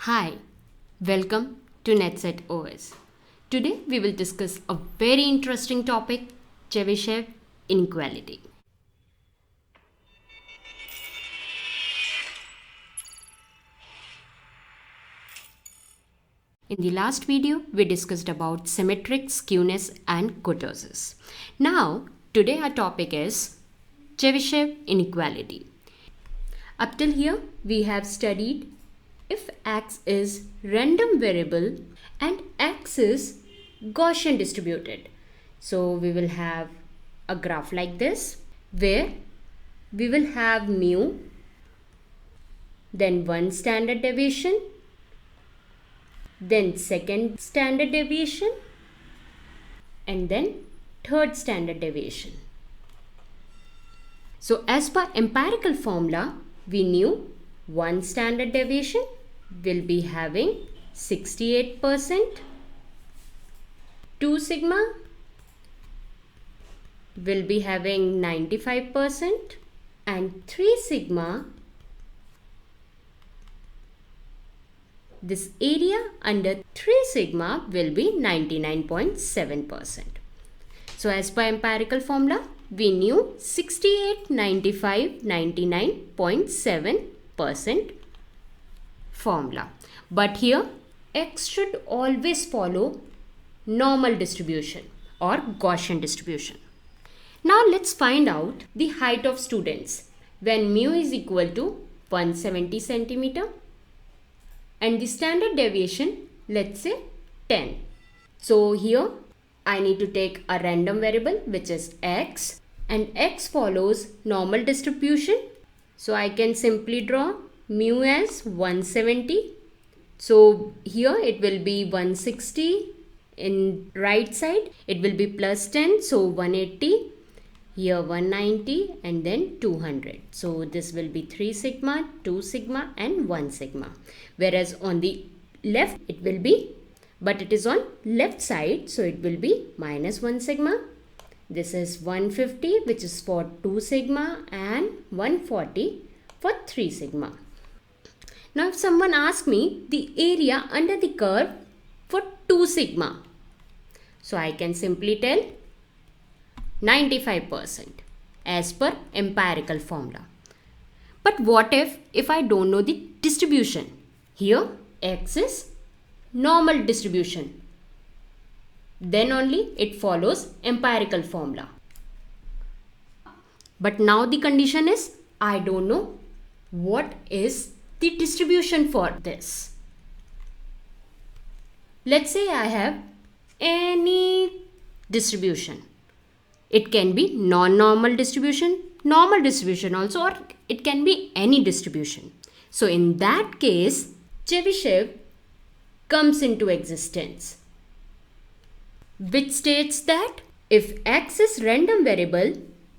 Hi, welcome to NetSet OS. Today we will discuss a very interesting topic, Chebyshev inequality. In the last video, we discussed about symmetric skewness and kurtosis. Now, today our topic is Chebyshev inequality. Up till here, we have studied if x is random variable and x is Gaussian distributed. So we will have a graph like this where we will have mu, then one standard deviation, then second standard deviation, and then third standard deviation. So as per empirical formula, we knew one standard deviation will be having 68%, 2 sigma will be having 95%, and 3 sigma, this area under 3 sigma will be 99.7%. So as per empirical formula, we knew 68, 95, 99.7% formula. But here x should always follow normal distribution or Gaussian distribution. Now let's find out the height of students when mu is equal to 170 centimeter and the standard deviation, let's say 10. So here I need to take a random variable which is x, and x follows normal distribution. So I can simply draw mu as 170. So here it will be 160 in right side. It will be plus 10. So 180. Here 190 and then 200. So this will be 3 sigma, 2 sigma and 1 sigma. Whereas on the left it will be, but it is on left side, so it will be minus 1 sigma. This is 150 which is for 2 sigma and 140 for 3 sigma. Now if someone asks me the area under the curve for 2 sigma, so I can simply tell 95% as per empirical formula. But what if I don't know the distribution? Here x is normal distribution. Then only it follows empirical formula. But now the condition is I don't know what is the distribution for this. Let's say I have any distribution. It can be non-normal distribution, normal distribution also, or it can be any distribution. So in that case, Chebyshev comes into existence, which states that if x is random variable,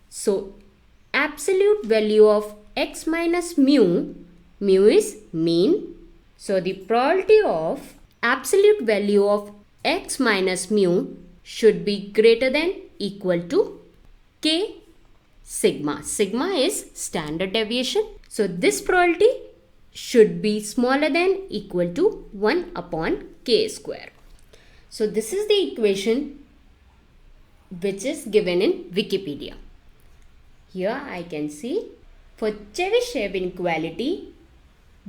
so absolute value of x minus mu is mean. So the probability of absolute value of x minus mu should be greater than equal to k sigma. Sigma is standard deviation. So this probability should be smaller than equal to 1 upon k square. So this is the equation which is given in Wikipedia. Here I can see for Chebyshev inequality,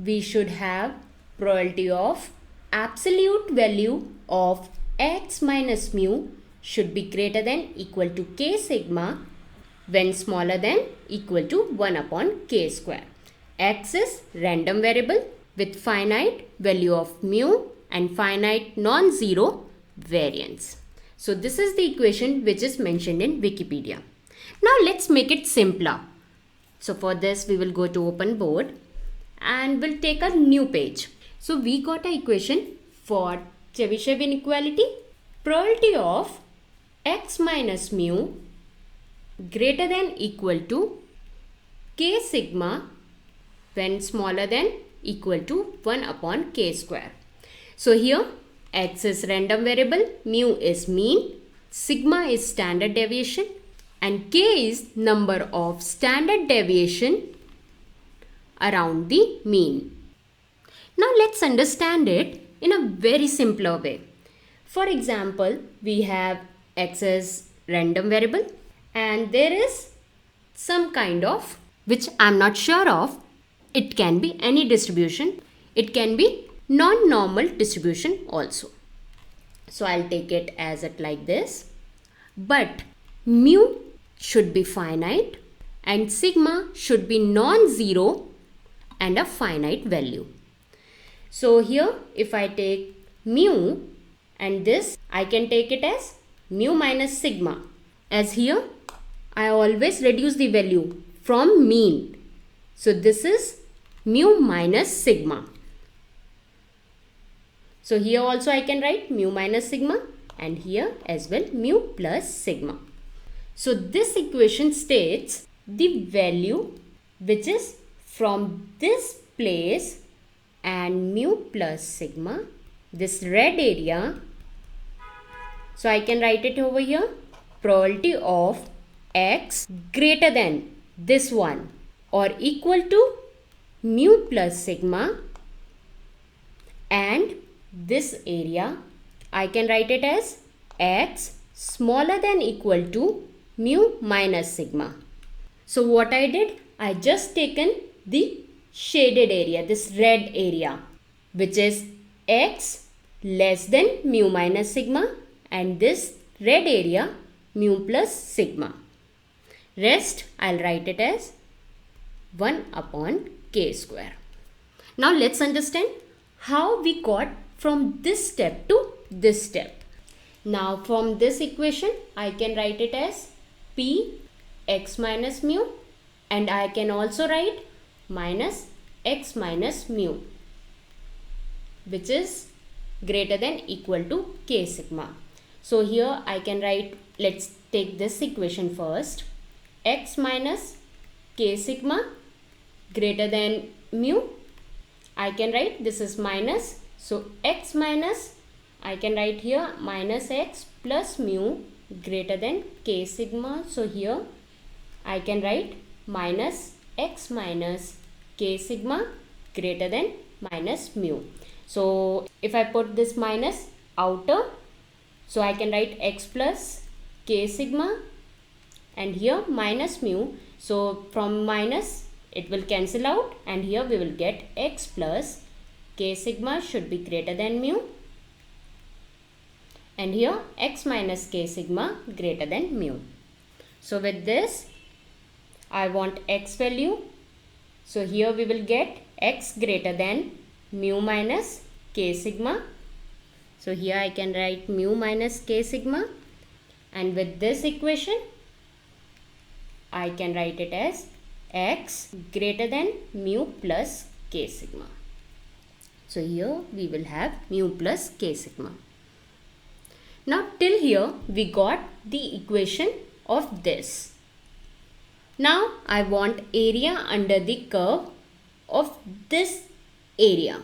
we should have probability of absolute value of x minus mu should be greater than equal to k sigma when smaller than equal to 1 upon k square. X is random variable with finite value of mu and finite non-zero variance. So this is the equation which is mentioned in Wikipedia. Now let's make it simpler. So for this we will go to open board and we'll take a new page. So we got an equation for Chebyshev inequality. Probability of x minus mu greater than equal to k sigma when smaller than equal to 1 upon k square. So here x is random variable, mu is mean, sigma is standard deviation and k is number of standard deviation around the mean. Now let's understand it in a very simpler way. For example, we have x as random variable and there is some kind of, which I'm not sure of, it can be any distribution. It can be non-normal distribution also. So I'll take it as it like this. But mu should be finite and sigma should be non-zero and a finite value. So here if I take mu and this, I can take it as mu minus sigma. As here I always reduce the value from mean. So this is mu minus sigma. So here also I can write mu minus sigma and here as well mu plus sigma. So this equation states the value which is from this place and mu plus sigma, this red area. So I can write it over here, probability of x greater than this one or equal to mu plus sigma, and this area I can write it as x smaller than equal to mu minus sigma. So what I did, I just taken the shaded area, this red area, which is x less than mu minus sigma, and this red area mu plus sigma. Rest I'll write it as 1 upon k square. Now let's understand how we got from this step to this step. Now from this equation I can write it as p x minus mu, and I can also write minus x minus mu, which is greater than equal to k sigma. So here I can write, let's take this equation first, x minus k sigma greater than mu. I can write this is minus, so x minus, I can write here minus x plus mu greater than k sigma. So here I can write minus x minus k sigma greater than minus mu. So if I put this minus outer, so I can write x plus k sigma and here minus mu. So from minus it will cancel out and here we will get x plus k sigma should be greater than mu, and here x minus k sigma greater than mu. So with this I want x value. So here we will get x greater than mu minus k sigma. So here I can write mu minus k sigma, and with this equation I can write it as x greater than mu plus k sigma. So here we will have mu plus k sigma. Now till here we got the equation of this. Now I want area under the curve of this area.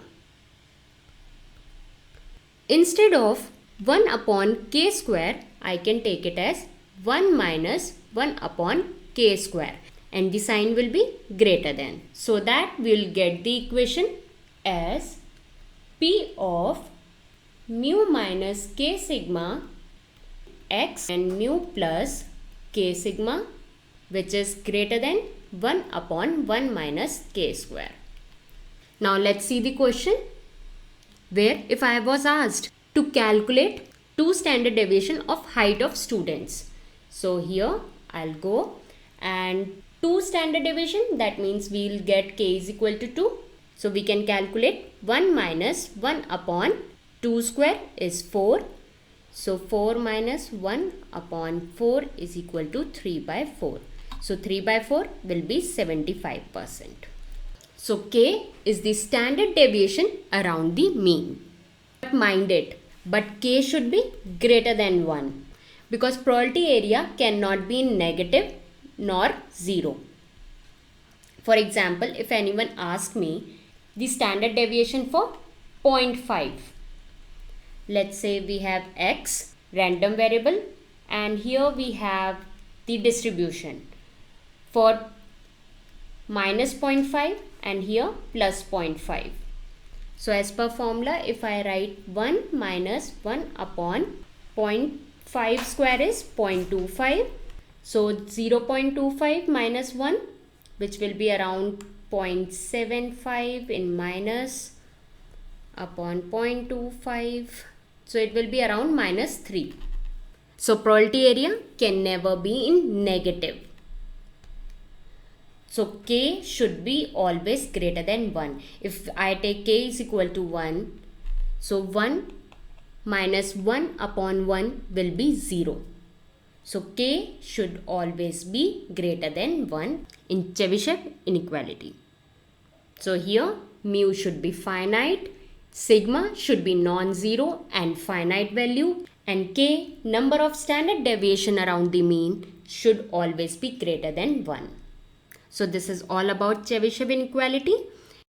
Instead of 1 upon k square, I can take it as 1 minus 1 upon k square, and the sign will be greater than. So that we will get the equation as p of mu minus k sigma x and mu plus k sigma, which is greater than 1 upon 1 minus k square. Now let's see the question, where if I was asked to calculate 2 standard deviation of height of students. So here I'll go and 2 standard deviation, that means we will get k is equal to 2. So we can calculate 1 minus 1 upon 2 square is 4. So 4 minus 1 upon 4 is equal to 3 by 4. So 3 by 4 will be 75%. So k is the standard deviation around the mean. But mind it, but k should be greater than 1, because probability area cannot be negative nor 0. For example, if anyone asks me the standard deviation for 0.5, let's say we have x random variable and here we have the distribution for minus 0.5 and here plus 0.5. So as per formula, if I write 1 minus 1 upon 0.5 square is 0.25. So 0.25 minus 1, which will be around 0.75 in minus upon 0.25. So it will be around minus 3. So probability area can never be in negative. So k should be always greater than 1. If I take k is equal to 1, so 1 minus 1 upon 1 will be 0. So k should always be greater than 1 in Chebyshev inequality. So here mu should be finite, sigma should be non-zero and finite value, and k, number of standard deviation around the mean, should always be greater than 1. So this is all about Chebyshev inequality.